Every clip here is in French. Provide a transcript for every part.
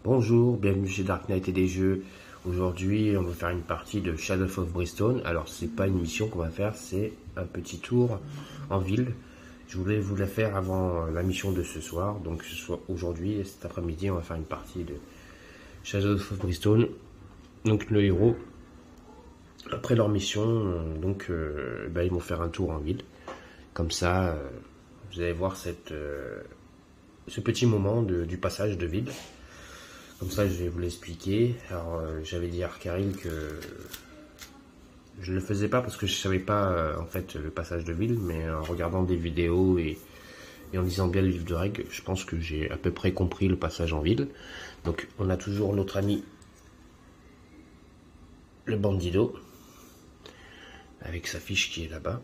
Bonjour, bienvenue chez Dark Knight et des jeux. Aujourd'hui, on va faire une partie de Shadow of Brimstone. Alors, c'est pas une mission qu'on va faire, c'est un petit tour en ville. Je voulais vous la faire avant la mission de ce soir. Donc, ce soit aujourd'hui et cet après-midi, on va faire une partie de Shadow of Brimstone. Donc, le héros, après leur mission, ils vont faire un tour en ville. Comme ça, vous allez voir ce petit moment du passage de ville. Comme ça, je vais vous l'expliquer. Alors, j'avais dit à Arkaril que je ne le faisais pas parce que je ne savais pas en fait le passage de ville, mais en regardant des vidéos et en lisant bien le livre de règles, je pense que j'ai à peu près compris le passage en ville. Donc, on a toujours notre ami le bandido avec sa fiche qui est là-bas,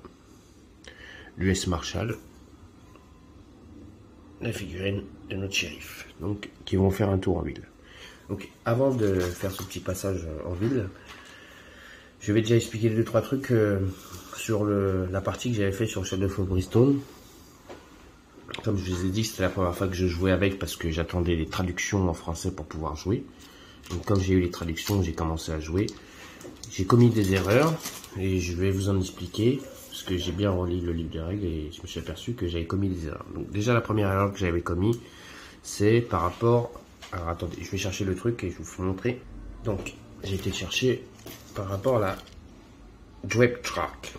l'US Marshal, la figurine de notre shérif, donc qui vont faire un tour en ville. Donc, avant de faire ce petit passage en ville, je vais déjà expliquer 2-3 trucs sur la partie que j'avais fait sur Shadow of Brimstone. Comme je vous ai dit, c'était la première fois que je jouais avec parce que j'attendais les traductions en français pour pouvoir jouer. Donc, comme j'ai eu les traductions, j'ai commencé à jouer. J'ai commis des erreurs et je vais vous en expliquer parce que j'ai bien relu le livre de règles et je me suis aperçu que j'avais commis des erreurs. Donc, déjà, la première erreur que j'avais commis, c'est par rapport... Alors attendez, je vais chercher le truc et je vous montrer. Donc, j'ai été chercher par rapport à la Drip Track.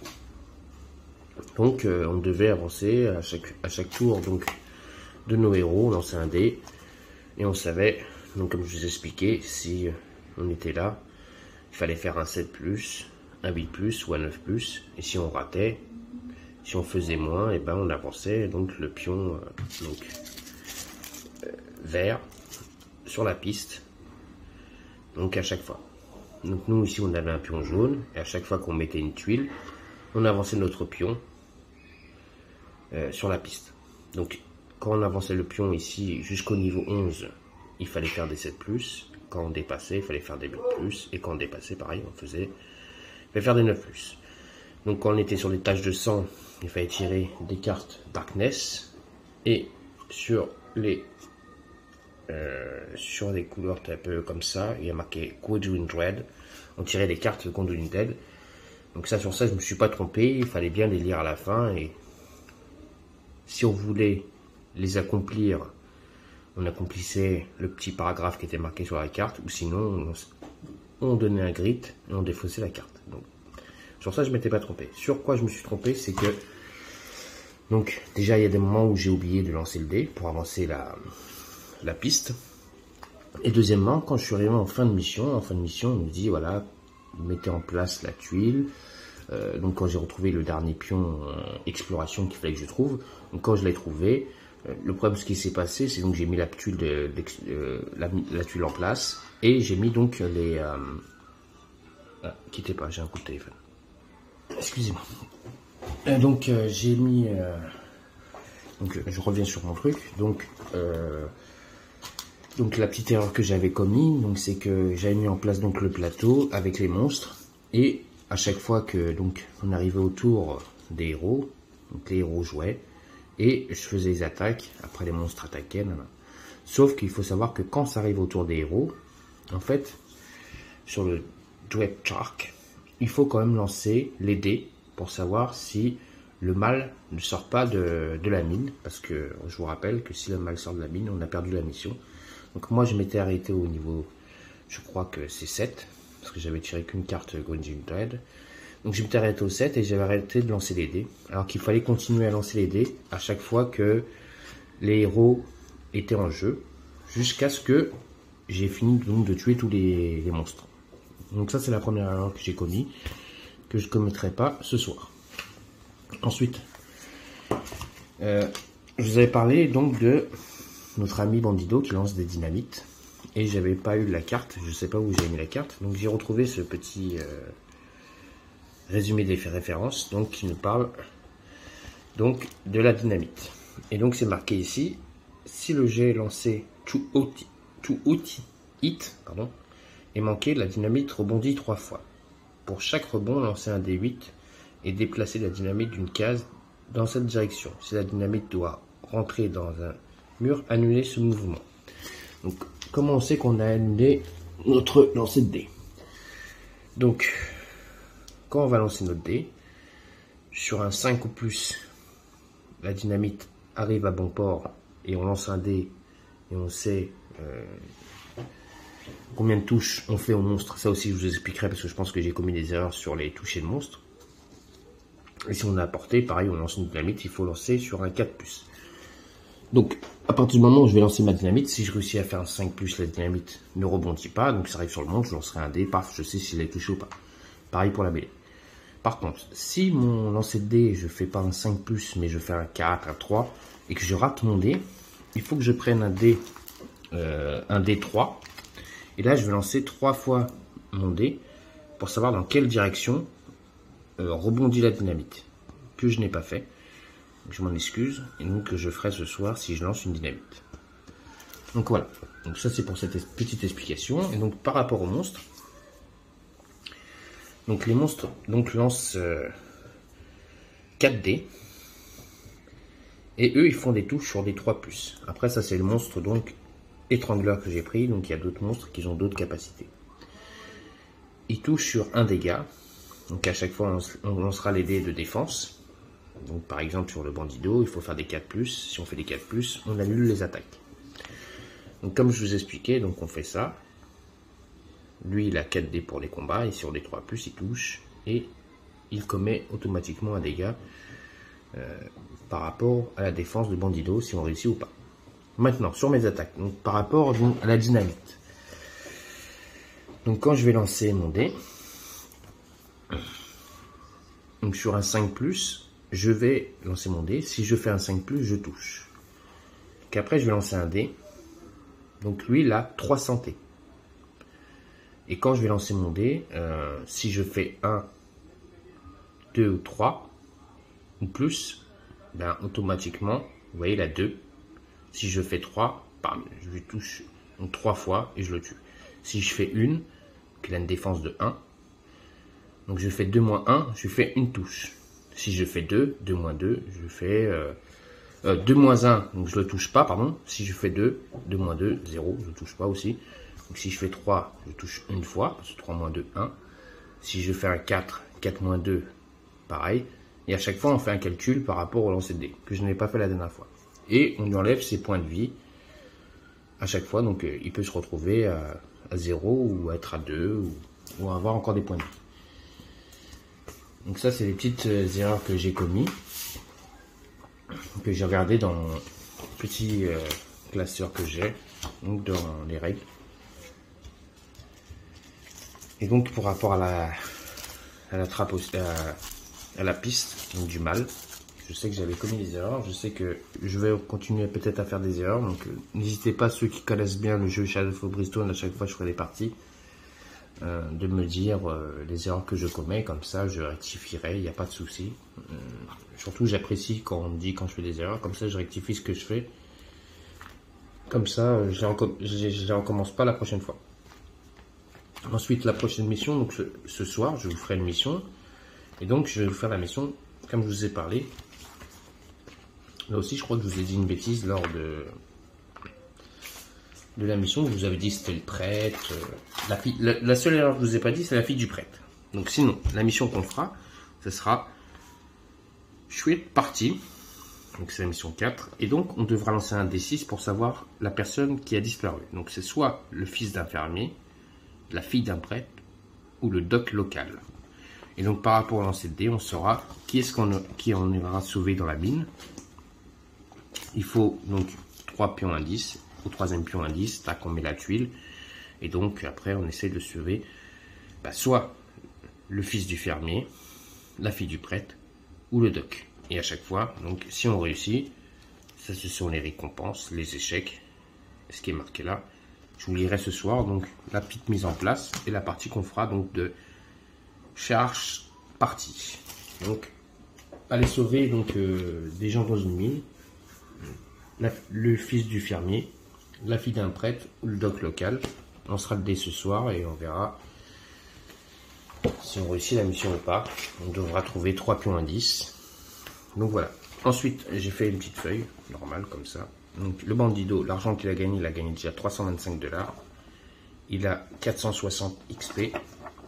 Donc, on devait avancer à chaque tour donc, de nos héros, on lançait un dé et on savait, donc comme je vous expliquais, si on était là, il fallait faire un 7+, un 8+, ou un 9+, et si on ratait, si on faisait moins, et ben on avançait donc le pion vert sur la piste, donc à chaque fois. Donc nous ici on avait un pion jaune, et à chaque fois qu'on mettait une tuile, on avançait notre pion sur la piste. Donc quand on avançait le pion ici jusqu'au niveau 11, il fallait faire des 7+, quand on dépassait, il fallait faire des 8+, et quand on dépassait, pareil, il fallait faire des 9+. Donc quand on était sur des taches de sang, il fallait tirer des cartes Darkness, et sur les couleurs un peu comme ça, il y a marqué Conduit Red, on tirait des cartes de Conduit Red. Donc ça, sur ça, je ne me suis pas trompé, il fallait bien les lire à la fin, et si on voulait les accomplir, on accomplissait le petit paragraphe qui était marqué sur la carte, ou sinon on donnait un grit et on défaussait la carte. Donc, sur ça, je ne m'étais pas trompé. Sur quoi je me suis trompé, c'est que donc déjà il y a des moments où j'ai oublié de lancer le dé pour avancer la piste. Et deuxièmement, quand je suis arrivé en fin de mission, on me dit voilà, mettez en place la tuile. Donc quand j'ai retrouvé le dernier pion exploration qu'il fallait que je trouve, donc quand je l'ai trouvé, le problème ce qui s'est passé, c'est donc j'ai mis la tuile la tuile en place et j'ai mis donc les quittez pas, j'ai un coup de téléphone. Excusez-moi. Donc j'ai mis donc je reviens sur mon truc. Donc la petite erreur que j'avais commis, donc c'est que j'avais mis en place donc le plateau avec les monstres et à chaque fois que donc on arrivait autour des héros, donc les héros jouaient et je faisais les attaques, après les monstres attaquaient, sauf qu'il faut savoir que quand ça arrive autour des héros, en fait sur le Drip Shark, il faut quand même lancer les dés pour savoir si le mal ne sort pas de la mine, parce que je vous rappelle que si le mal sort de la mine, on a perdu la mission. Donc moi je m'étais arrêté au niveau, je crois que c'est 7, parce que j'avais tiré qu'une carte Grinding Dread. Donc je m'étais arrêté au 7 et j'avais arrêté de lancer les dés. Alors qu'il fallait continuer à lancer les dés à chaque fois que les héros étaient en jeu, jusqu'à ce que j'ai fini donc de tuer tous les monstres. Donc ça c'est la première erreur que j'ai commis, que je ne commettrai pas ce soir. Ensuite, je vous avais parlé donc de notre ami Bandido qui lance des dynamites. Et j'avais pas eu la carte, je sais pas où j'ai mis la carte. Donc j'ai retrouvé ce petit résumé des références donc, qui nous parle donc de la dynamite. Et donc c'est marqué ici, si le jet lancé to hit est manqué, la dynamite rebondit 3 fois. Pour chaque rebond, lancez un D8 et déplacer la dynamite d'une case dans cette direction. Si la dynamite doit rentrer dans un mur, annulez ce mouvement. Donc comment on sait qu'on a annulé notre lancer de dés? Donc, quand on va lancer notre dé, sur un 5 ou plus, la dynamite arrive à bon port et on lance un dé et on sait combien de touches on fait au monstre. Ça aussi, je vous expliquerai parce que je pense que j'ai commis des erreurs sur les touchés de monstre. Et si on a apporté, pareil, on lance une dynamite, il faut lancer sur un 4 plus. Donc, à partir du moment où je vais lancer ma dynamite, si je réussis à faire un 5 plus, la dynamite ne rebondit pas, donc ça arrive sur le monstre, je lancerai un dé, paf, je sais s'il est touché ou pas. Pareil pour la mêlée. Par contre, si mon lancer de dé, je fais pas un 5 plus, mais je fais un 4, un 3, et que je rate mon dé, il faut que je prenne un dé 3, et là je vais lancer 3 fois mon dé, pour savoir dans quelle direction rebondit la dynamite, que je n'ai pas fait. Je m'en excuse, et donc je ferai ce soir si je lance une dynamite. Donc voilà, donc ça c'est pour cette petite explication, et donc par rapport aux monstres, donc les monstres lancent 4 dés, et eux ils font des touches sur des 3 plus. Après ça c'est le monstre donc étrangleur que j'ai pris, donc il y a d'autres monstres qui ont d'autres capacités. Ils touchent sur un dégât, donc à chaque fois on lancera les dés de défense. Donc par exemple sur le bandido, il faut faire des 4+, si on fait des 4+, on annule les attaques. Donc comme je vous expliquais, donc on fait ça. Lui il a 4 dés pour les combats, et sur des 3+, il touche, et il commet automatiquement un dégât par rapport à la défense de bandido, si on réussit ou pas. Maintenant, sur mes attaques, donc par rapport donc, à la dynamite. Donc quand je vais lancer mon dé, donc sur un 5+, je vais lancer mon dé. Si je fais un 5+, je touche. Donc après, je vais lancer un dé. Donc lui, il a 3 santé. Et quand je vais lancer mon dé, si je fais 1, 2 ou 3, ou plus, ben, automatiquement, vous voyez, il a 2. Si je fais 3, bam, je lui touche donc 3 fois et je le tue. Si je fais 1, qu'il a une défense de 1, donc je fais 2-1, je fais une touche. Si je fais 2, 2-2, je fais 2-1, donc je ne le touche pas, pardon. Si je fais 2, 2-2, 0, je ne touche pas aussi. Donc si je fais 3, je touche une fois, parce que 3-2, 1. Si je fais un 4, 4-2, pareil. Et à chaque fois, on fait un calcul par rapport au lancer de dés, que je n'ai pas fait la dernière fois. Et on lui enlève ses points de vie à chaque fois, donc il peut se retrouver à 0 ou à être à 2 ou avoir encore des points de vie. Donc ça, c'est les petites erreurs que j'ai commis, que j'ai regardé dans mon petit classeur que j'ai, donc dans les règles. Et donc pour rapport à la trappe, à la piste donc du mal, je sais que j'avais commis des erreurs, je sais que je vais continuer peut-être à faire des erreurs, donc n'hésitez pas, ceux qui connaissent bien le jeu Shadow of Brimstone, à chaque fois je ferai des parties, de me dire les erreurs que je commets, comme ça je rectifierai, il n'y a pas de souci. Surtout j'apprécie quand on me dit quand je fais des erreurs, comme ça je rectifie ce que je fais, comme ça je ne recommence pas la prochaine fois. Ensuite la prochaine mission, donc ce soir je vous ferai une mission, et donc je vais vous faire la mission comme je vous ai parlé. Là aussi je crois que je vous ai dit une bêtise lors de la mission, je vous avais dit que c'était le prêtre, la seule erreur que je vous ai pas dit c'est la fille du prêtre. Donc sinon, la mission qu'on fera, ce sera chouette partie, donc c'est la mission 4, et donc on devra lancer un D6 pour savoir la personne qui a disparu. Donc c'est soit le fils d'un fermier, la fille d'un prêtre, ou le doc local. Et donc par rapport au lancer de dés, on saura qui on ira sauver dans la mine. Il faut donc 3 pions indices. Au troisième pion indice, tac, on met la tuile, et donc après on essaie de sauver soit le fils du fermier, la fille du prêtre ou le doc. Et à chaque fois, donc si on réussit, ça ce sont les récompenses, les échecs, ce qui est marqué là. Je vous lirai ce soir donc la petite mise en place et la partie qu'on fera donc de charge partie. Donc aller sauver donc des gens dans une mine, le fils du fermier, la fille d'un prêtre ou le doc local. On sera le dé ce soir et on verra si on réussit la mission ou pas. On devra trouver 3 pions indices. Donc voilà. Ensuite, j'ai fait une petite feuille normale comme ça. Donc le bandido, l'argent qu'il a gagné déjà 325 $. Il a 460 XP.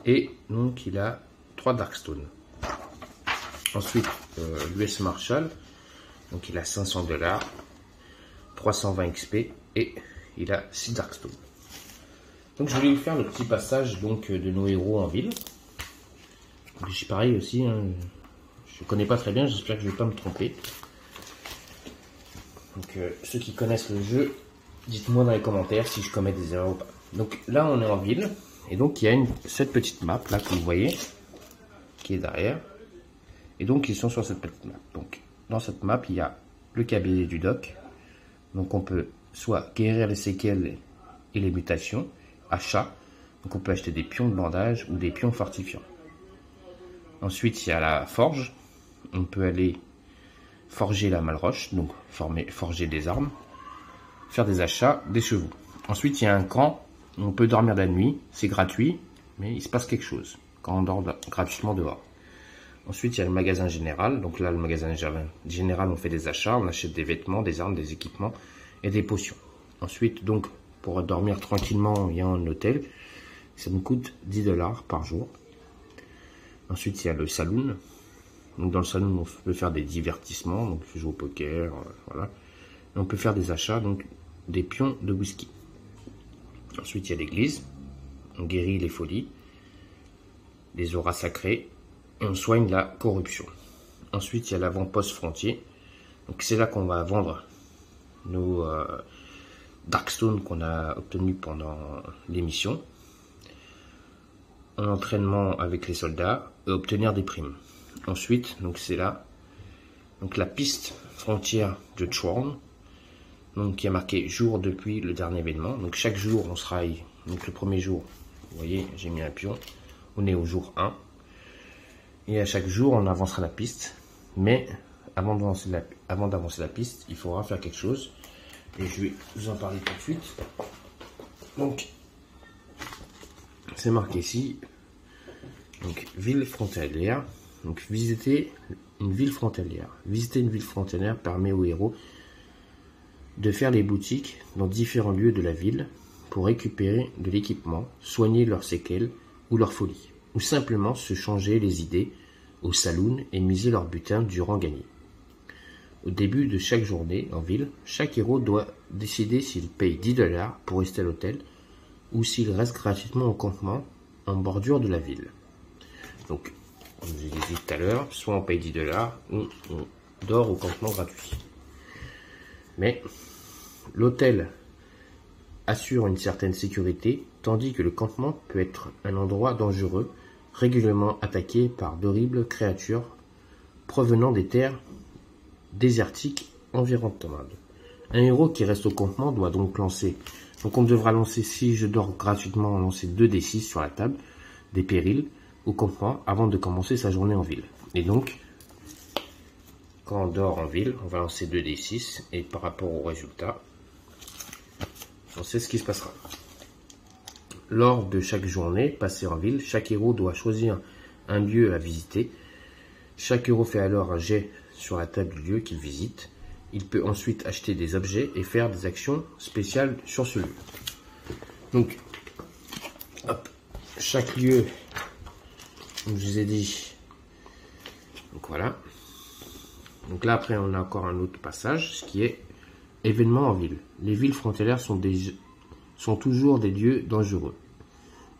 Et donc il a 3 Darkstone. Ensuite, l'US Marshall, donc il a 500 $, 320 XP et il a 6 Darkstone. Donc je voulais vous faire le petit passage donc de nos héros en ville. J'ai pareil aussi, hein, je connais pas très bien, j'espère que je vais pas me tromper. Donc ceux qui connaissent le jeu, dites-moi dans les commentaires si je commets des erreurs ou pas. Donc là on est en ville et donc il y a cette petite map là que vous voyez qui est derrière. Et donc ils sont sur cette petite map. Donc dans cette map il y a le cabinet du doc. Donc on peut soit guérir les séquelles et les mutations, achat. Donc on peut acheter des pions de bandage ou des pions fortifiants. Ensuite il y a la forge. On peut aller forger la malroche, donc forger des armes, faire des achats, des chevaux. Ensuite il y a un camp où on peut dormir la nuit, c'est gratuit, mais il se passe quelque chose quand on dort gratuitement dehors. Ensuite, il y a le magasin général. Donc là, le magasin général, on fait des achats, on achète des vêtements, des armes, des équipements et des potions. Ensuite, donc, pour dormir tranquillement, il y a un hôtel. Ça nous coûte 10 $ par jour. Ensuite, il y a le saloon. Donc dans le saloon, on peut faire des divertissements, donc jouer au poker, voilà. Et on peut faire des achats, donc des pions de whisky. Ensuite, il y a l'église. On guérit les folies, les auras sacrées. Et on soigne la corruption. Ensuite, il y a l'avant-poste frontier. Donc c'est là qu'on va vendre nos Darkstone qu'on a obtenus pendant l'émission. En entraînement avec les soldats et obtenir des primes. Ensuite, donc c'est là, donc la piste frontière de Chorn, donc qui a marqué jour depuis le dernier événement. Donc chaque jour on sera, donc le premier jour, vous voyez, j'ai mis un pion. On est au jour 1. Et à chaque jour, on avancera la piste. Mais avant d'avancer la piste, il faudra faire quelque chose. Et je vais vous en parler tout de suite. Donc, c'est marqué ici. Donc, ville frontalière. Donc, visiter une ville frontalière. Visiter une ville frontalière permet aux héros de faire les boutiques dans différents lieux de la ville pour récupérer de l'équipement, soigner leurs séquelles ou leurs folies. Ou simplement se changer les idées au saloon et miser leur butin durant gagné. Au début de chaque journée en ville, chaque héros doit décider s'il paye 10 $ pour rester à l'hôtel ou s'il reste gratuitement au campement en bordure de la ville. Donc, comme je l'ai dit tout à l'heure, soit on paye 10 $ ou on dort au campement gratuit. Mais l'hôtel assure une certaine sécurité, tandis que le campement peut être un endroit dangereux, régulièrement attaqué par d'horribles créatures provenant des terres désertiques environnantes. Un héros qui reste au campement doit donc lancer. Donc on devra lancer, si je dors gratuitement, lancer 2d6 sur la table des périls au campement avant de commencer sa journée en ville. Et donc, quand on dort en ville, on va lancer 2d6 et par rapport au résultat, on sait ce qui se passera. Lors de chaque journée passée en ville, chaque héros doit choisir un lieu à visiter. Chaque héros fait alors un jet sur la table du lieu qu'il visite. Il peut ensuite acheter des objets et faire des actions spéciales sur ce lieu. Donc, hop, chaque lieu, comme je vous ai dit, donc voilà. Donc là, après, on a encore un autre passage, ce qui est événements en ville. Les villes frontalières sont toujours des lieux dangereux.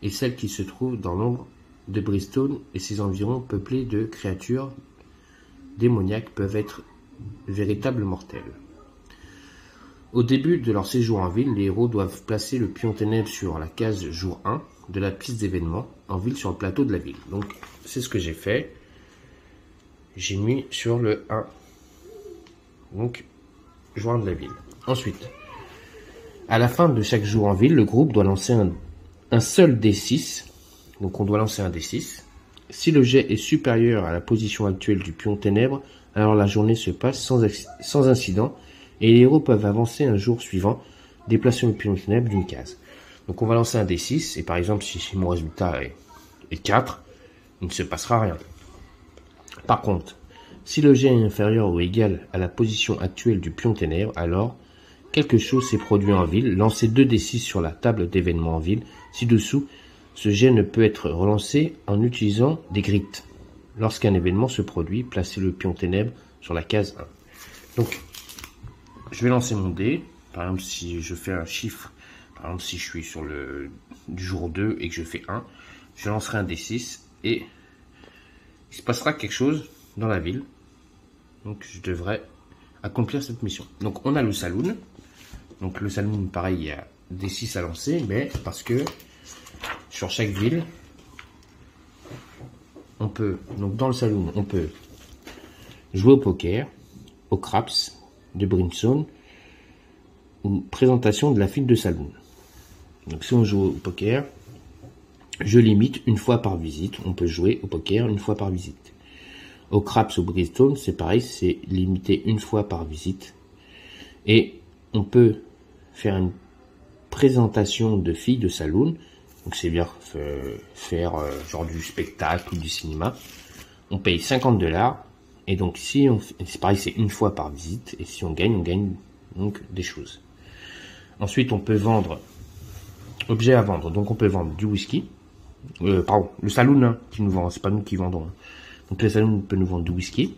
Et celles qui se trouvent dans l'ombre de Bristol et ses environs peuplés de créatures démoniaques peuvent être véritables mortels. Au début de leur séjour en ville, les héros doivent placer le pion ténèbres sur la case jour 1 de la piste d'événements en ville sur le plateau de la ville. Donc c'est ce que j'ai fait. J'ai mis sur le 1. Donc joindre la ville. Ensuite, à la fin de chaque jour en ville, le groupe doit lancer un seul D6. Donc on doit lancer un D6. Si le jet est supérieur à la position actuelle du pion ténèbres, alors la journée se passe sans incident et les héros peuvent avancer un jour suivant, déplaçant le pion ténèbres d'une case. Donc on va lancer un D6 et par exemple si mon résultat est 4, il ne se passera rien. Par contre, si le jet est inférieur ou égal à la position actuelle du pion ténèbres, alors quelque chose s'est produit en ville, lancez 2d6 sur la table d'événements en ville. Ci-dessous, ce jet ne peut être relancé en utilisant des grittes. Lorsqu'un événement se produit, placez le pion ténèbres sur la case 1. Donc, je vais lancer mon dé. Par exemple, si je fais un chiffre, par exemple, si je suis sur le du jour 2 et que je fais 1, je lancerai un D6 et il se passera quelque chose dans la ville. Donc, je devrais accomplir cette mission. Donc, on a le saloon. Donc, le saloon, pareil, il y a D6 à lancer, mais parce que sur chaque ville, on peut, donc dans le saloon, on peut jouer au poker, au craps, de brimstone, ou présentation de la file de saloon. Donc si on joue au poker, je limite une fois par visite. On peut jouer au poker une fois par visite. Au craps, au brimstone, c'est pareil, c'est limité une fois par visite. Et on peut faire une présentation de filles de saloon. Donc c'est bien faire genre du spectacle ou du cinéma. On paye 50$. Et donc si on fait, c'est pareil, c'est une fois par visite. Et si on gagne donc des choses. Ensuite, on peut vendre, objets à vendre. Donc on peut vendre du whisky. Pardon, le saloon hein, qui nous vend, c'est pas nous qui vendons. Hein. Donc le saloon peut nous vendre du whisky,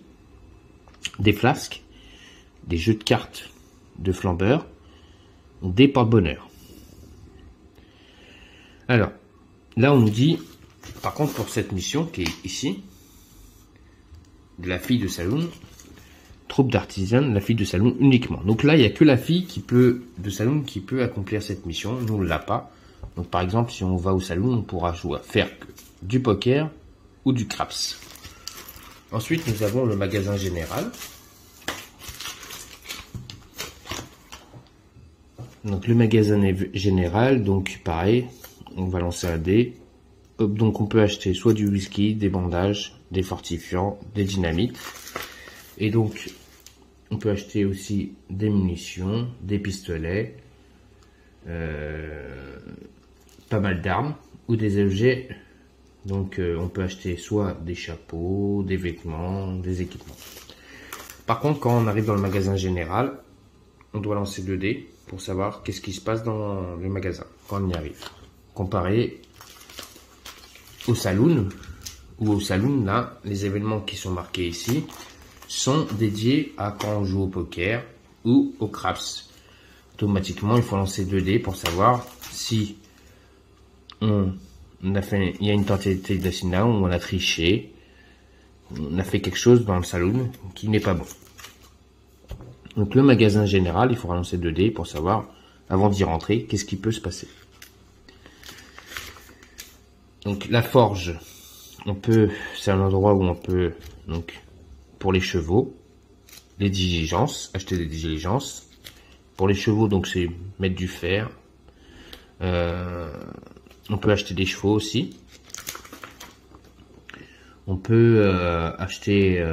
des flasques, des jeux de cartes de flambeurs, des porte-bonheur. Alors, là on nous dit, par contre pour cette mission qui est ici, de la fille de saloon, troupe d'artisans, la fille de saloon uniquement. Donc là il n'y a que la fille de saloon qui peut accomplir cette mission, nous on ne l'a pas. Donc par exemple si on va au saloon, on pourra faire du poker ou du craps. Ensuite nous avons le magasin général. Donc le magasin général, donc pareil, on va lancer un dé. Donc on peut acheter soit du whisky, des bandages, des fortifiants, des dynamites. Et donc on peut acheter aussi des munitions, des pistolets, pas mal d'armes ou des objets. Donc on peut acheter soit des chapeaux, des vêtements, des équipements. Par contre quand on arrive dans le magasin général, on doit lancer 2 dés pour savoir qu'est-ce qui se passe dans le magasin quand on y arrive. Comparé au saloon, là, les événements qui sont marqués ici sont dédiés à quand on joue au poker ou au craps. Automatiquement, il faut lancer 2 dés pour savoir si il y a une tentative d'assassinat, ou on a triché, on a fait quelque chose dans le saloon qui n'est pas bon. Donc le magasin général, il faudra lancer 2 dés pour savoir, avant d'y rentrer, qu'est-ce qui peut se passer. Donc la forge, c'est un endroit où on peut, donc pour les chevaux, les diligences, acheter des diligences. Pour les chevaux, donc c'est mettre du fer. On peut acheter des chevaux aussi. On peut acheter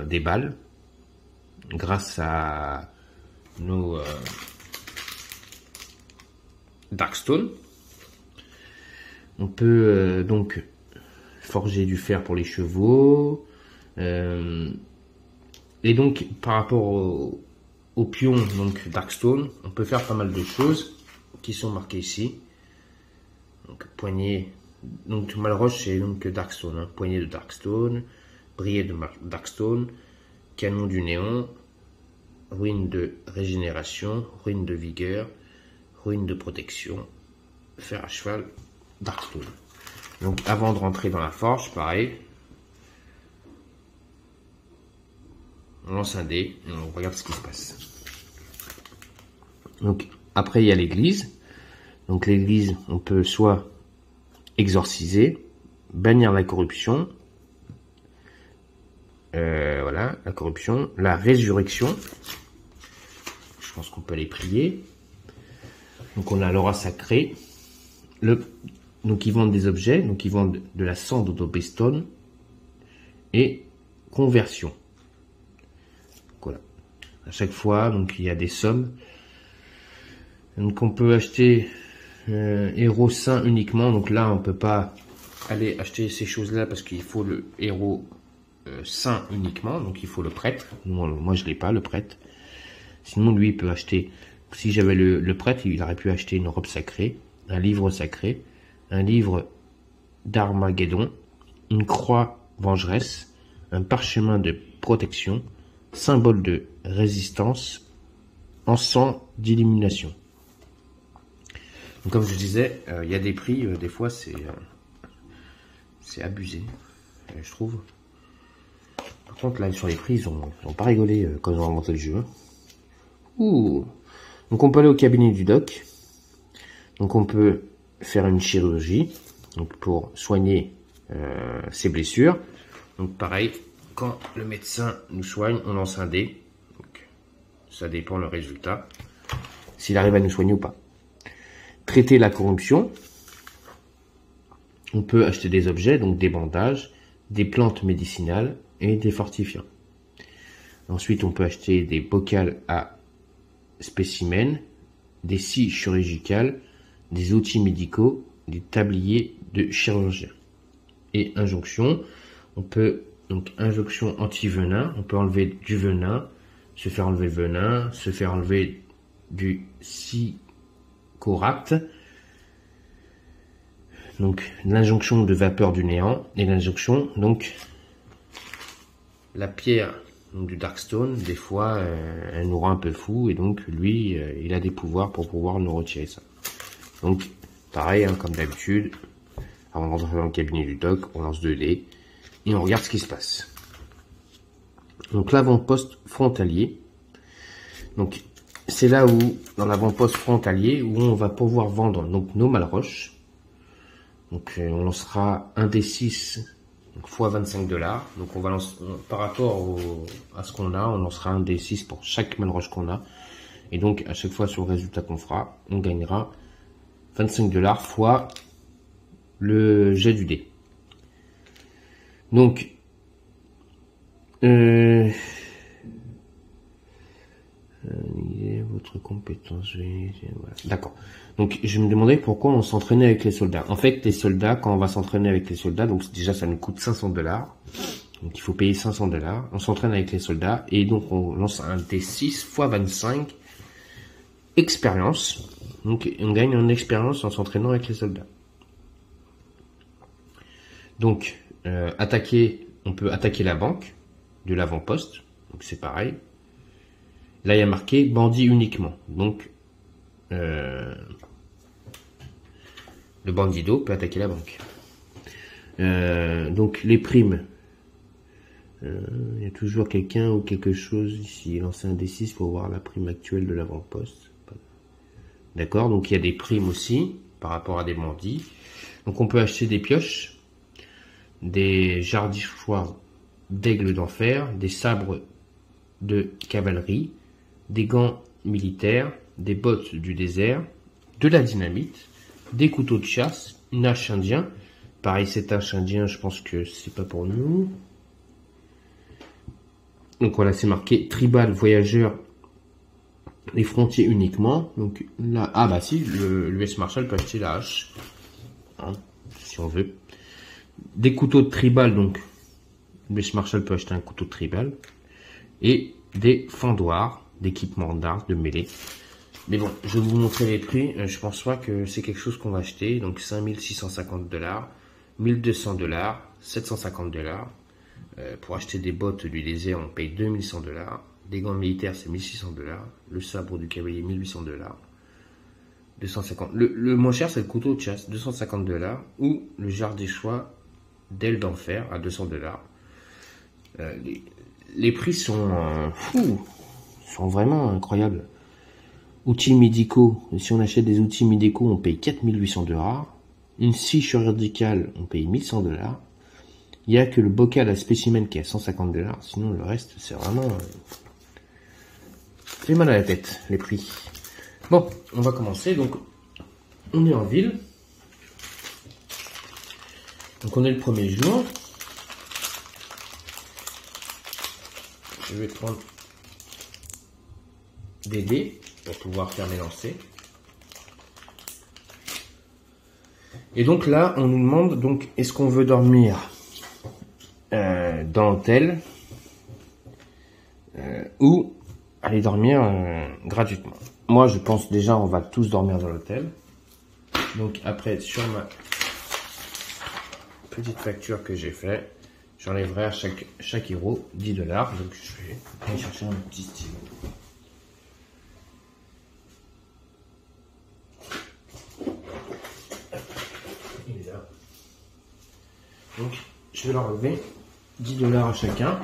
des balles grâce à nos Darkstone. On peut donc forger du fer pour les chevaux. Et donc par rapport au pion donc Darkstone, on peut faire pas mal de choses qui sont marquées ici. Donc poignée, donc Malroche c'est donc Darkstone, hein, poignée de Darkstone, briquet de Darkstone, canon du néon, ruine de régénération, ruine de vigueur, ruine de protection, fer à cheval, Darkstone. Donc avant de rentrer dans la forge, pareil, on lance un dé et on regarde ce qui se passe. Donc après il y a l'église. Donc l'église, on peut soit exorciser, bannir la corruption, voilà, la corruption, la résurrection. Je pense qu'on peut les prier. Donc on a l'aura sacrée. Donc ils vendent des objets, donc ils vendent de la cendre d'Obestone et conversion. Voilà. À chaque fois, donc il y a des sommes. Donc on peut acheter héros saint uniquement. Donc là, on peut pas aller acheter ces choses-là parce qu'il faut le héros saint uniquement. Donc il faut le prêtre. Moi je l'ai pas, le prêtre. Sinon lui, il peut acheter Si j'avais le prêtre, il aurait pu acheter une robe sacrée, un livre sacré, un livre d'Armageddon, une croix vengeresse, un parchemin de protection, symbole de résistance, encens d'illumination. Donc, comme je disais, il y a des prix, des fois c'est abusé, je trouve. Par contre, là, sur les prix, ils ont pas rigolé quand ils ont inventé le jeu. Ouh. Donc, on peut aller au cabinet du doc. Donc, on peut faire une chirurgie, donc pour soigner ses blessures. Donc, pareil, quand le médecin nous soigne, on lance un dé. Donc, ça dépend le résultat, s'il arrive à nous soigner ou pas. Traiter la corruption. On peut acheter des objets, donc des bandages, des plantes médicinales et des fortifiants. Ensuite, on peut acheter des bocals à spécimens, des scies chirurgicales, des outils médicaux, des tabliers de chirurgien. Et injonction, on peut, donc injonction anti-venin, on peut enlever du venin, se faire enlever le venin, se faire enlever du sicoracte, donc l'injonction de vapeur du néant, et l'injonction, donc la pierre donc, du Darkstone, des fois elle nous rend un peu fou, et donc lui il a des pouvoirs pour pouvoir nous retirer ça. Donc pareil, hein, comme d'habitude, avant d'entrer dans le cabinet du doc, on lance 2 dés et on regarde ce qui se passe. Donc l'avant-poste frontalier, donc c'est là où, dans l'avant-poste frontalier, où on va pouvoir vendre donc nos malroches. Donc on lancera un des 6 fois 25 $. Donc on va lancer, par rapport à ce qu'on a, on lancera un des 6 pour chaque malroche qu'on a. Et donc à chaque fois sur le résultat qu'on fera, on gagnera 25 $ fois le jet du dé. Donc votre compétence, voilà. D'accord. Donc je me demandais pourquoi on s'entraînait avec les soldats. En fait, les soldats, quand on va s'entraîner avec les soldats, donc déjà ça nous coûte 500 $. Donc il faut payer 500 $. On s'entraîne avec les soldats et donc on lance un D6 x 25 expérience. Donc on gagne en expérience en s'entraînant avec les soldats. Donc on peut attaquer la banque de l'avant-poste. Donc c'est pareil. Là, il y a marqué bandit uniquement. Donc, le bandido peut attaquer la banque. Donc, les primes. Il y a toujours quelqu'un ou quelque chose ici. Lancer un D6 pour voir la prime actuelle de l'avant-poste. D'accord. Donc, il y a des primes aussi par rapport à des bandits. Donc, on peut acheter des pioches, des jardichoirs d'aigle d'enfer, des sabres de cavalerie, des gants militaires, des bottes du désert, de la dynamite, des couteaux de chasse, une hache indien. Pareil, cette hache indien, je pense que c'est pas pour nous. Donc voilà, c'est marqué tribal voyageur, les frontiers uniquement. Donc là, ah bah si, l'US Marshal peut acheter la hache, hein, si on veut. Des couteaux de tribal, donc l'US Marshal peut acheter un couteau de tribal. Et des fendoirs d'équipement d'armes, de mêlée. Mais bon, je vais vous montrer les prix. Je pense pas que c'est quelque chose qu'on va acheter. Donc 5650 $, 1200 $, 750 $. Pour acheter des bottes du désert, on paye 2100 $. Des gants militaires, c'est 1600 $. Le sabre du cavalier, 1800 $. 250. Le moins cher, c'est le couteau de chasse, 250 $. Ou le jardichois d'aile d'enfer à 200 $. Les prix sont fous. Sont vraiment incroyables. Outils médicaux. Si on achète des outils médicaux, on paye 4800 $. Une scie chirurgicale, on paye 1100 $. Il n'y a que le bocal à spécimen qui est à 150 $. Sinon, le reste, c'est vraiment... fait mal à la tête, les prix. Bon, on va commencer. Donc, on est en ville. Donc, on est le premier jour. Je vais prendre des dés pour pouvoir faire mes lancers. Et donc là, on nous demande donc est-ce qu'on veut dormir dans l'hôtel ou aller dormir gratuitement. moi je pense déjà on va tous dormir dans l'hôtel. Donc après sur ma petite facture que j'ai fait, j'enlèverai à chaque héros 10 $. Donc je vais aller chercher un petit stylo. Il est là. Donc je vais leur enlever 10 $ à chacun.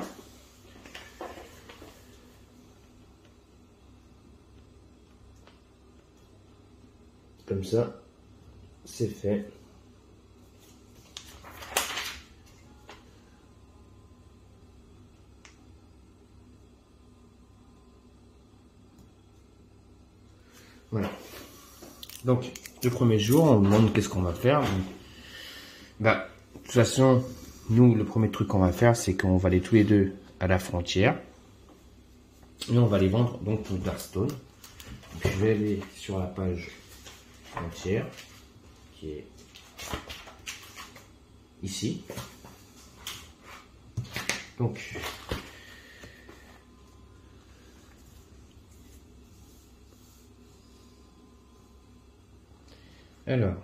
Comme ça, c'est fait. Voilà. Donc, le premier jour, on demande qu'est-ce qu'on va faire. Donc, de toute façon, nous, le premier truc qu'on va faire, c'est qu'on va aller tous les deux à la frontière. Et on va les vendre donc pour Darkstone. Donc, je vais aller sur la page frontière, qui est ici. Donc, alors,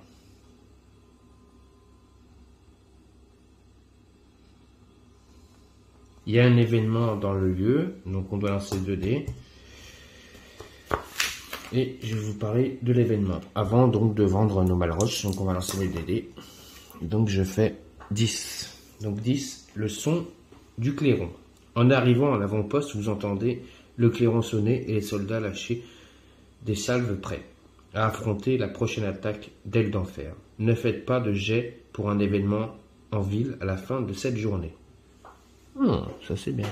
il y a un événement dans le lieu, donc on doit lancer 2 dés. Et je vais vous parler de l'événement. Avant donc de vendre nos malroches, donc on va lancer les dés. Donc je fais 10. Donc 10, le son du clairon. En arrivant à l'avant-poste, vous entendez le clairon sonner et les soldats lâcher des salves prêts à affronter la prochaine attaque d'ailes d'enfer. Ne faites pas de jet pour un événement en ville à la fin de cette journée. Ça c'est bien.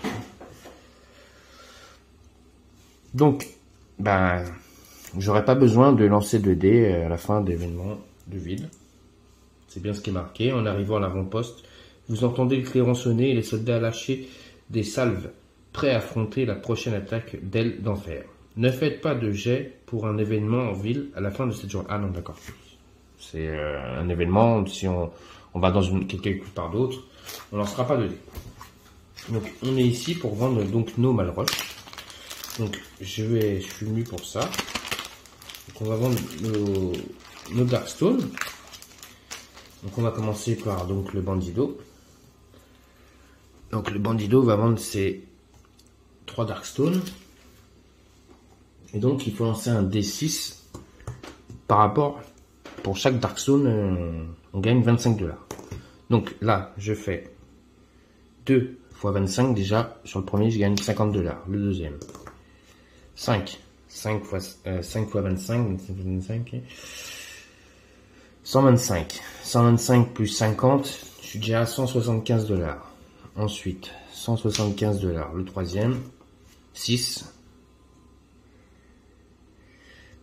Donc, j'aurais pas besoin de lancer 2 dés à la fin d'événements de ville. C'est bien ce qui est marqué. En arrivant à l'avant-poste, vous entendez le clairon sonner et les soldats lâcher des salves prêts à affronter la prochaine attaque d'ailes d'enfer. Ne faites pas de jet pour un événement en ville à la fin de cette journée. Ah non, d'accord. C'est un événement, si on va dans quelque part d'autre, on ne lancera pas de dés. Donc on est ici pour vendre donc nos malroches. Donc je suis venu pour ça. Donc on va vendre nos Darkstone. Donc on va commencer par donc le Bandido. Donc le Bandido va vendre ses 3 Darkstone. Et donc il faut lancer un D6 par rapport, pour chaque Darkstone, on gagne 25 $. Donc là je fais 2 fois 25 déjà. Sur le premier je gagne 50 $. Le deuxième 5 fois 25, 125. 125 plus 50, je suis déjà à 175 $. Ensuite, 175 $. Le troisième, 6.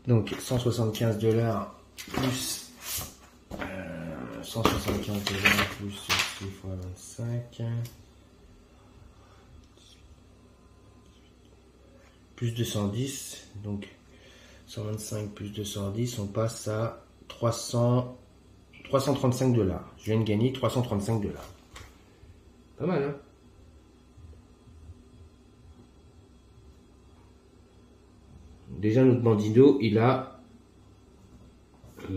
Donc, 175 $ plus 175 $ plus 6 fois 25. Plus 210, donc 125 plus 210, on passe à 335 $. Je viens de gagner 335 $. Pas mal, hein? Déjà, notre Bandido, il a 5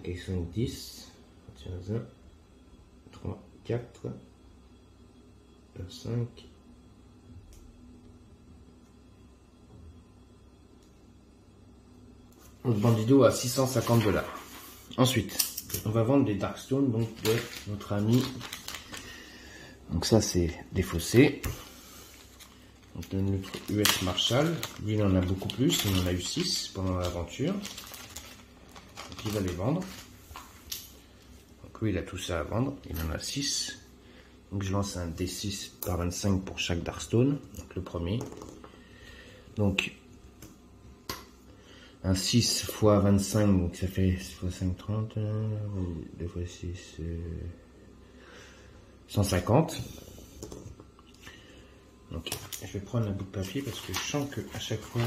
et 5, 10. 1, 3, 4, 5. Notre Bandido à 650 $. Ensuite, on va vendre des Darkstone donc de notre ami. Donc ça c'est défaussé. Donc notre US Marshall, lui il en a beaucoup plus, il en a eu 6 pendant l'aventure. Donc il va les vendre. Donc lui il a tout ça à vendre, il en a 6. Donc je lance un D6 par 25 pour chaque Darkstone. Donc le premier. Donc un 6 fois 25, donc ça fait 6 fois 5, 30, 2 fois 6, 150. Donc je vais prendre un bout de papier parce que je sens que à chaque fois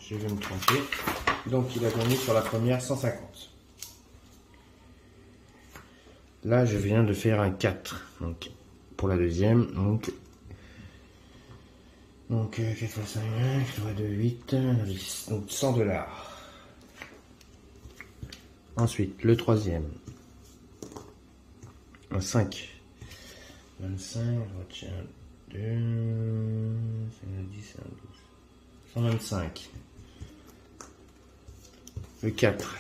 je vais me tromper. Donc il a gagné sur la première 150. Là je viens de faire un 4. Donc pour la deuxième, donc Donc 4 fois 5, 4 fois 2, 8, 10. Donc 100 $. Ensuite, le troisième. Un 5. 25, je retiens 2, 5, 10, 12. 125. Le 4.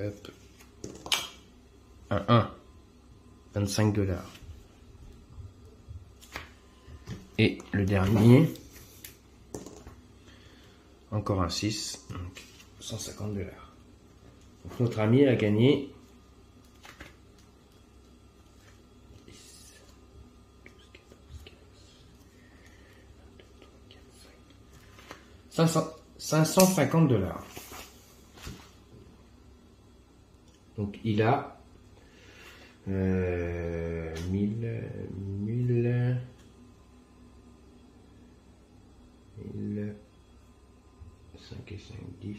Hop. Un 1. 25 $. Et le dernier. Encore un 6. Donc 150 $. Donc notre ami a gagné 550 $. Donc il a 1000 5 et 5, 10,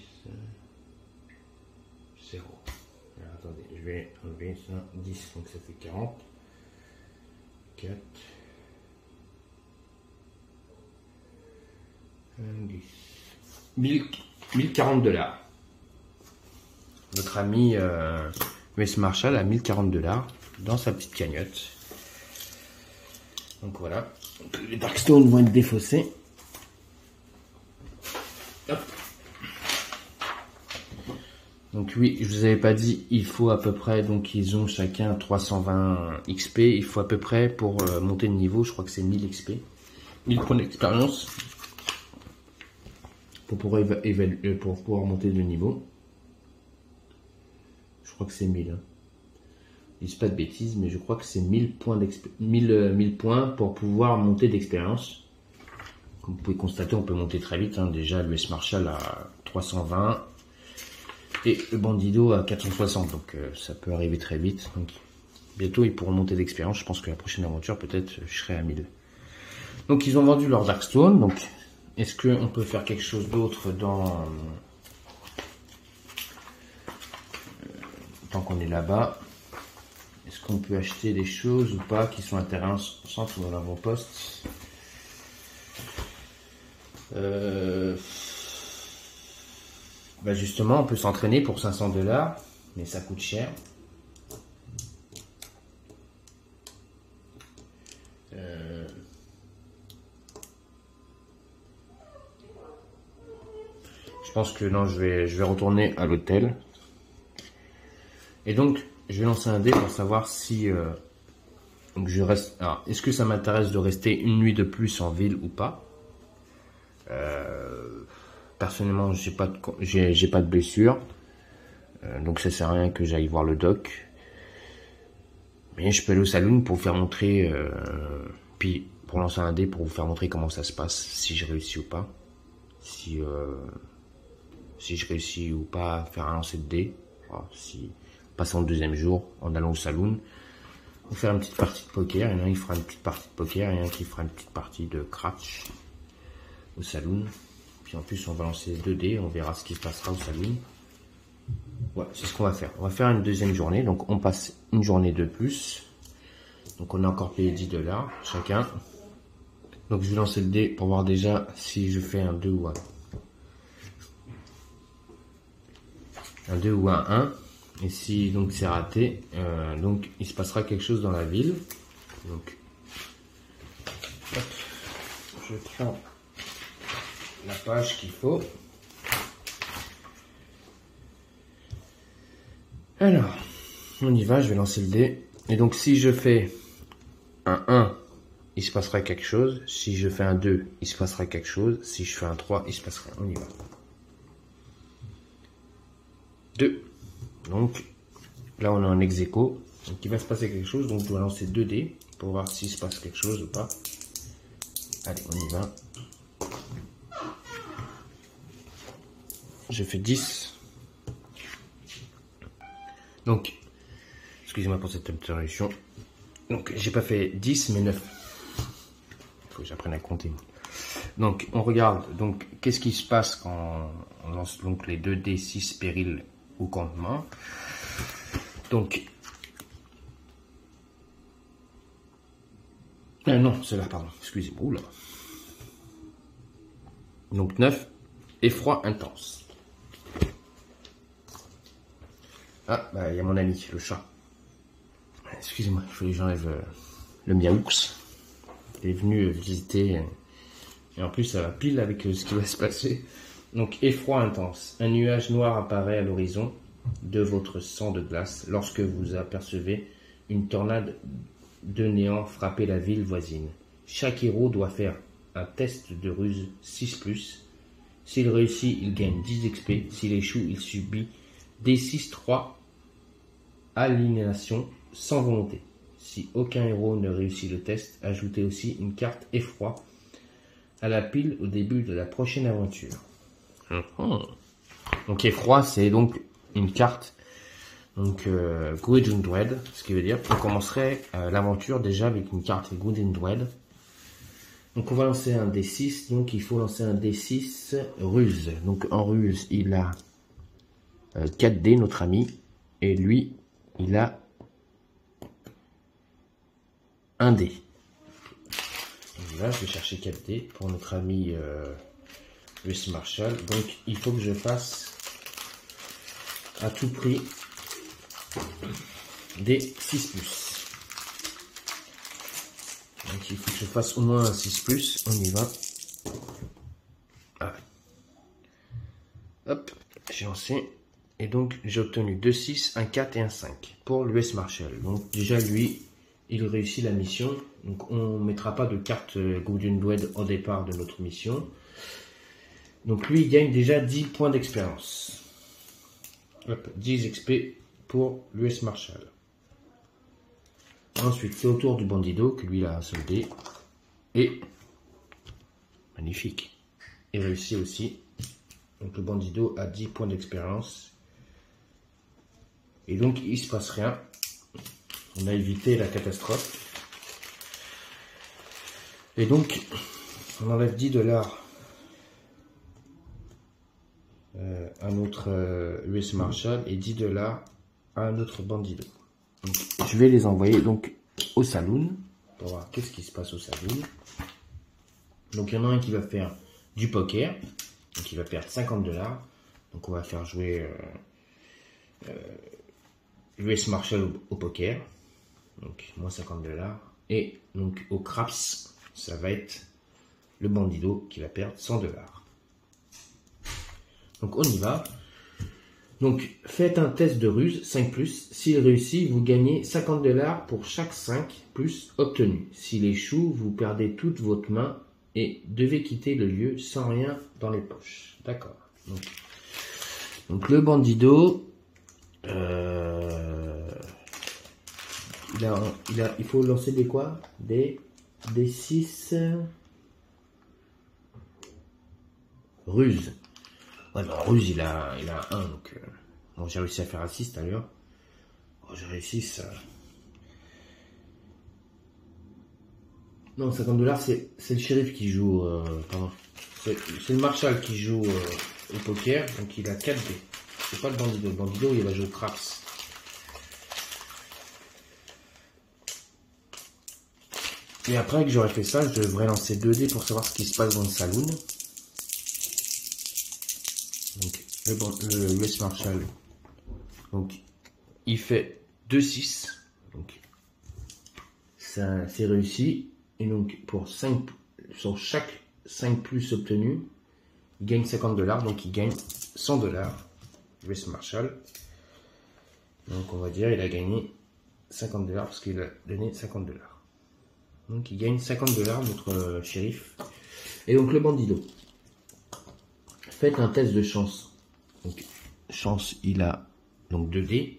0. Alors, attendez, je vais enlever ça, 10, donc ça fait 40, 4, 10, 1040 $. Notre ami US Marshall a 1040 $ dans sa petite cagnotte. Donc voilà, les Darkstones vont être défaussés. Hop. Donc oui, je vous avais pas dit, il faut à peu près, donc ils ont chacun 320 XP, il faut à peu près pour monter de niveau, je crois que c'est 1000 XP, 1000 points d'expérience pour pouvoir monter de niveau. Je crois que c'est 1000. Hein. Je dis pas de bêtises, mais je crois que c'est 1000 points 1000 points pour pouvoir monter d'expérience. Comme vous pouvez constater, on peut monter très vite. Hein. Déjà, l'US Marshall à 320 et le Bandido à 460. Donc, ça peut arriver très vite. Donc, bientôt, ils pourront monter d'expérience. Je pense que la prochaine aventure, peut-être, je serai à 1000. Donc, ils ont vendu leur Darkstone. Donc, est-ce qu'on peut faire quelque chose d'autre dans... tant qu'on est là-bas? Est-ce qu'on peut acheter des choses ou pas qui sont intéressantes dans l'avant-poste? Bah justement, on peut s'entraîner pour 500 $, mais ça coûte cher. Je pense que non, je vais retourner à l'hôtel. Et donc, je vais lancer un dé pour savoir si donc je reste. Alors, est-ce que ça m'intéresse de rester une nuit de plus en ville ou pas? Personnellement, j'ai pas de blessure, donc ça sert à rien que j'aille voir le doc. Mais je peux aller au saloon pour vous faire montrer, puis pour lancer un dé pour vous faire montrer comment ça se passe, si je réussis ou pas, si je réussis ou pas à faire un lancer de dé, voilà, si passant le deuxième jour en allant au saloon, on va faire une petite partie de poker. Il y en a un qui fera une petite partie de poker, et un qui fera une petite partie de cratch au saloon. Puis en plus, on va lancer 2 dés, on verra ce qui se passera au saloon. Ouais, c'est ce qu'on va faire. On va faire une deuxième journée, donc on passe une journée de plus. Donc on a encore payé 10 $ chacun. Donc je vais lancer le dé pour voir déjà si je fais un 2 ou un 2 ou un 1. Et si donc c'est raté, donc il se passera quelque chose dans la ville. Donc hop, je prends la page qu'il faut. Alors, on y va, je vais lancer le dé. Et donc si je fais un 1, il se passera quelque chose. Si je fais un 2, il se passera quelque chose. Si je fais un 3, il se passera. On y va. 2. Donc là on est en ex-aequo. Donc il va se passer quelque chose. Donc je dois lancer 2 dés pour voir s'il se passe quelque chose ou pas. Allez, on y va. J'ai fait 10. Donc, excusez-moi pour cette interruption. Donc j'ai pas fait 10 mais 9. Il faut que j'apprenne à compter. Donc on regarde. Donc qu'est-ce qui se passe quand on lance donc les 2 D6 péril ou campement. Donc non, c'est là, pardon, excusez-moi. Oula. Donc 9, effroi intense. Ah, bah il y a mon ami, le chat. Excusez-moi, il faut que j'enlève le miaoux. Il est venu visiter. Et en plus, ça va pile avec ce qui va se passer. Donc, effroi intense. Un nuage noir apparaît à l'horizon de votre sang de glace lorsque vous apercevez une tornade de néant frapper la ville voisine. Chaque héros doit faire un test de ruse 6+. S'il réussit, il gagne 10 XP. S'il échoue, il subit D6-3 aliénation sans volonté. Si aucun héros ne réussit le test, ajoutez aussi une carte effroi à la pile au début de la prochaine aventure. Donc effroi, c'est donc une carte donc Good and Dread, ce qui veut dire qu'on commencerait l'aventure déjà avec une carte Good and Dread. Donc on va lancer un D6, donc il faut lancer un D6 ruse. Donc en ruse, il a 4D, notre ami, et lui, il a 1D. Donc là, je vais chercher 4D pour notre ami US Marshall. Donc il faut que je fasse à tout prix des 6+. Donc il faut que je fasse au moins un 6+, on y va. Ah. Hop, j'ai lancé. Et donc j'ai obtenu 2 6, un 4 et un 5 pour l'US Marshall. Donc déjà lui, il réussit la mission. Donc on ne mettra pas de carte Golden Dwed au départ de notre mission. Donc lui il gagne déjà 10 points d'expérience. Hop, 10 XP pour l'US Marshall. Ensuite, c'est au tour du bandido que lui il a soldé. Et magnifique. Il réussit aussi. Donc le bandido a 10 points d'expérience. Et donc il se passe rien. On a évité la catastrophe. Et donc on enlève 10 $ à notre US Marshall et 10 $ à un autre bandido. Donc, je vais les envoyer donc au saloon pour voir qu'est-ce qui se passe au saloon. Donc il y en a un qui va faire du poker, donc il va perdre 50 $. Donc on va faire jouer US Marshall au poker, donc moins 50 $. Et donc au craps, ça va être le bandido qui va perdre 100 $. Donc on y va. Donc, faites un test de ruse 5+. S'il réussit, vous gagnez 50 $ pour chaque 5+ obtenu. S'il échoue, vous perdez toute votre main et devez quitter le lieu sans rien dans les poches. D'accord. Donc le bandido, il faut lancer des quoi? Des 6 ruses. Ouais, non, ruse, il a 1, donc... bon, j'ai réussi à faire un 6 tout à l'heure. Oh, j'ai réussi ça. Non, 50 $, c'est le shérif qui joue... pardon. C'est le Marshall qui joue au poker, donc il a 4D. C'est pas le bandido. Le bandido, il va jouer au craps. Et après que j'aurais fait ça, je devrais lancer 2D pour savoir ce qui se passe dans le saloon. Donc le US Marshall, donc il fait 2 6, donc c'est réussi. Et donc pour 5, sur chaque 5+ obtenu, il gagne 50 $, donc il gagne 100 $. US Marshall, donc on va dire il a gagné 50 $ parce qu'il a donné 50 $. Donc il gagne 50 $, notre shérif. Et donc le bandido, faites un test de chance. Donc, chance, il a donc 2D.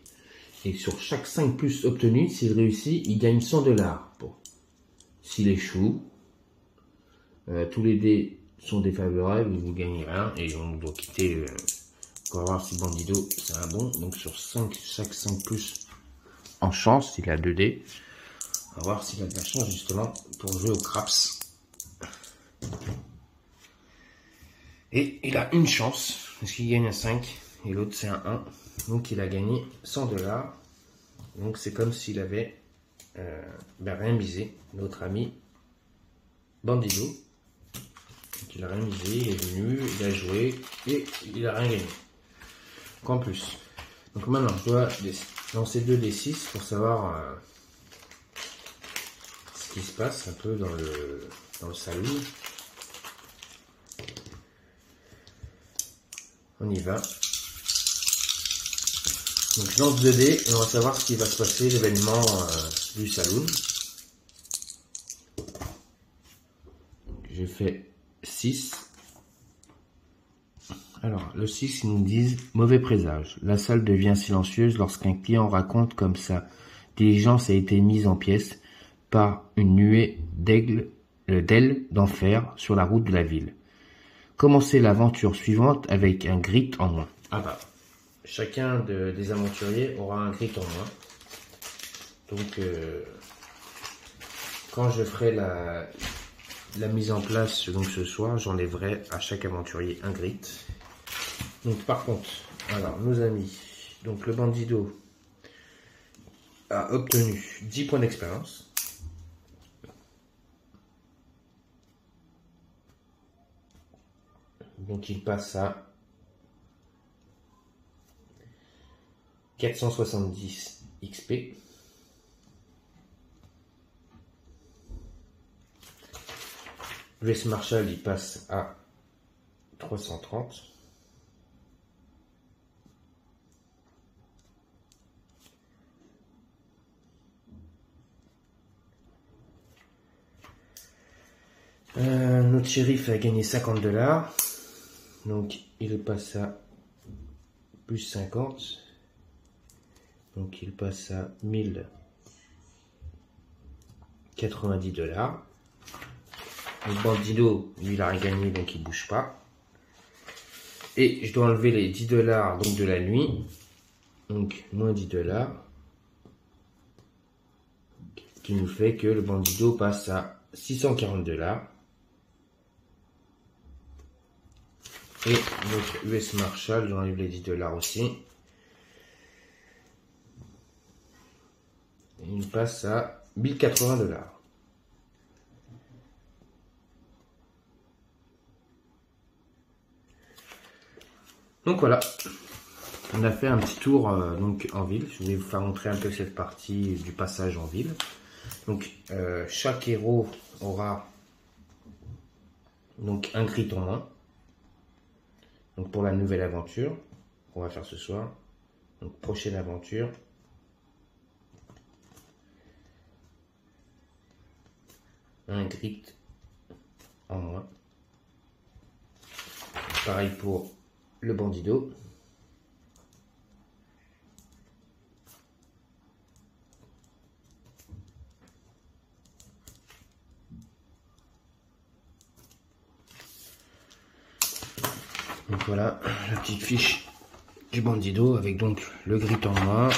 Et sur chaque 5+ obtenu, s'il réussit, il gagne 100 $. Bon. S'il échoue, tous les dés sont défavorables, vous ne gagnez rien. Et on doit quitter pour voir si bandido c'est un bon. Donc sur chaque 5+ en chance, il a 2D. On va voir s'il a de la chance justement pour jouer au craps. Et il a une chance, parce qu'il gagne un 5, et l'autre c'est un 1. Donc il a gagné 100 $. Donc c'est comme s'il avait rien misé, notre ami bandido. Donc, il a rien misé, il est venu, il a joué et il a rien gagné. Donc, en plus. Donc maintenant, je dois lancer 2 D6 pour savoir ce qui se passe un peu dans le salon. On y va. Donc je lance 2 dés et on va savoir ce qui va se passer, l'événement du saloon. J'ai fait 6. Alors, le 6, ils nous disent « Mauvais présage. La salle devient silencieuse lorsqu'un client raconte comme sa diligence a été mise en pièces par une nuée d'ailes d'enfer sur la route de la ville. Commencez l'aventure suivante avec un grit en moins. » Ah bah, chacun des aventuriers aura un grit en moins. Donc, quand je ferai la mise en place donc ce soir, j'enlèverai à chaque aventurier un grit. Donc par contre, alors nos amis, donc le bandido a obtenu 10 points d'expérience. Donc il passe à 470 XP. US Marshall il passe à 330. Notre shérif a gagné 50 $. Donc il passe à plus 50. Donc il passe à 1090 $. Le bandido, lui, il a rien gagné, donc il bouge pas. Et je dois enlever les 10 $ donc de la nuit. Donc moins 10 $. Qui nous fait que le bandido passe à 640 $. Et notre US Marshall, j'enlève les 10 $ aussi. Et il passe à 1080 $. Donc voilà, on a fait un petit tour donc en ville. Je vais vous faire montrer un peu cette partie du passage en ville. Donc chaque héros aura donc un grit en moins. Donc pour la nouvelle aventure qu'on va faire ce soir. Donc prochaine aventure. Un grit en moins. Pareil pour le bandido. Donc voilà la petite fiche du bandido avec donc le grit en moins.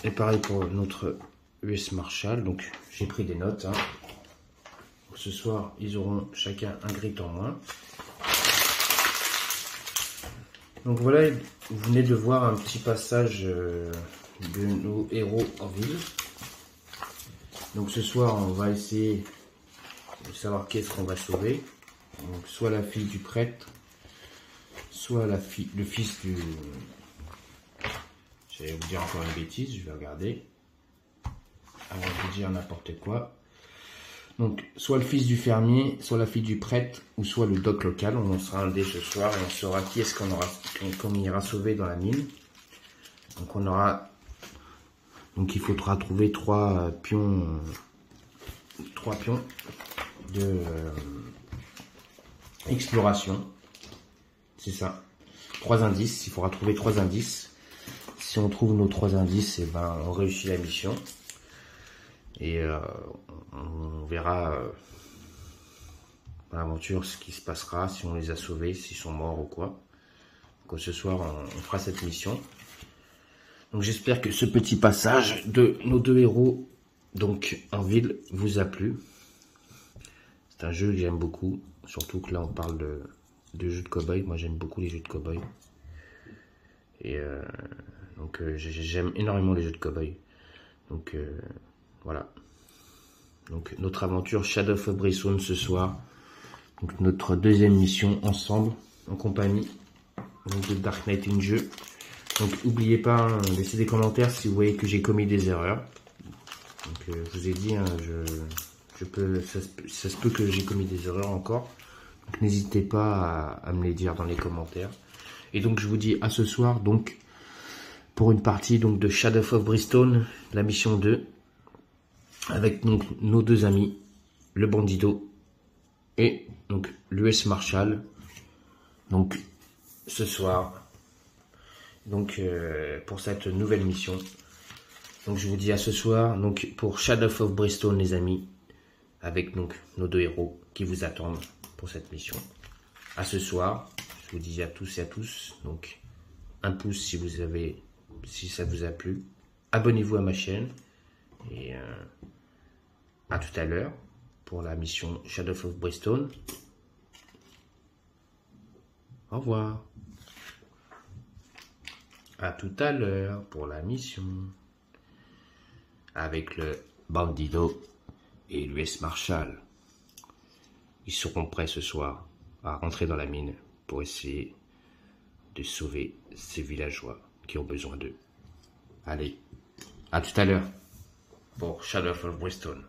Et pareil pour notre US Marshall. Donc j'ai pris des notes. Ce soir, ils auront chacun un grit en moins. Donc voilà, vous venez de voir un petit passage de nos héros en ville. Donc ce soir, on va essayer de savoir qu'est-ce qu'on va sauver. Donc soit la fille du prêtre, soit le fils du... J'allais vous dire encore une bêtise, je vais regarder. Avant de vous dire n'importe quoi. Donc, soit le fils du fermier, soit la fille du prêtre, ou soit le doc local. On sera un dé ce soir et on saura qui est-ce qu'on ira sauver dans la mine. Donc, on aura... Donc, il faudra trouver 3 pions de exploration. C'est ça. 3 indices. Il faudra trouver 3 indices. Si on trouve nos 3 indices, et ben, on réussit la mission. Et on verra dans l'aventure ce qui se passera, si on les a sauvés, s'ils sont morts ou quoi. Donc ce soir, on fera cette mission. Donc j'espère que ce petit passage de nos 2 héros donc en ville vous a plu. C'est un jeu que j'aime beaucoup, surtout que là on parle de jeux de cow-boy. Moi j'aime beaucoup les jeux de cow-boy. Et donc j'aime énormément les jeux de cow-boy. Donc voilà. Donc notre aventure Shadow of Brimstone ce soir. Donc notre deuxième mission ensemble, en compagnie donc, de Dark Knight in jeu. Donc n'oubliez pas, hein, laissez des commentaires si vous voyez que j'ai commis des erreurs. Donc je vous ai dit, hein, ça se peut que j'ai commis des erreurs encore. Donc n'hésitez pas à me les dire dans les commentaires. Et donc je vous dis à ce soir, donc pour une partie donc de Shadow of Brimstone, la mission 2, avec donc nos deux amis, le Bandido et donc l'US Marshall. Donc ce soir, donc pour cette nouvelle mission. Donc je vous dis à ce soir, donc pour Shadow of Brimstone les amis, avec donc nos deux héros qui vous attendent pour cette mission. À ce soir, je vous dis à tous et à tous, donc un pouce si ça vous a plu, abonnez-vous à ma chaîne et à tout à l'heure pour la mission Shadow of Brimstone. Au revoir. À tout à l'heure pour la mission avec le Bandido et l'US Marshall. Ils seront prêts ce soir à rentrer dans la mine pour essayer de sauver ces villageois qui ont besoin d'eux. Allez, à tout à l'heure pour Shadow of Brimstone.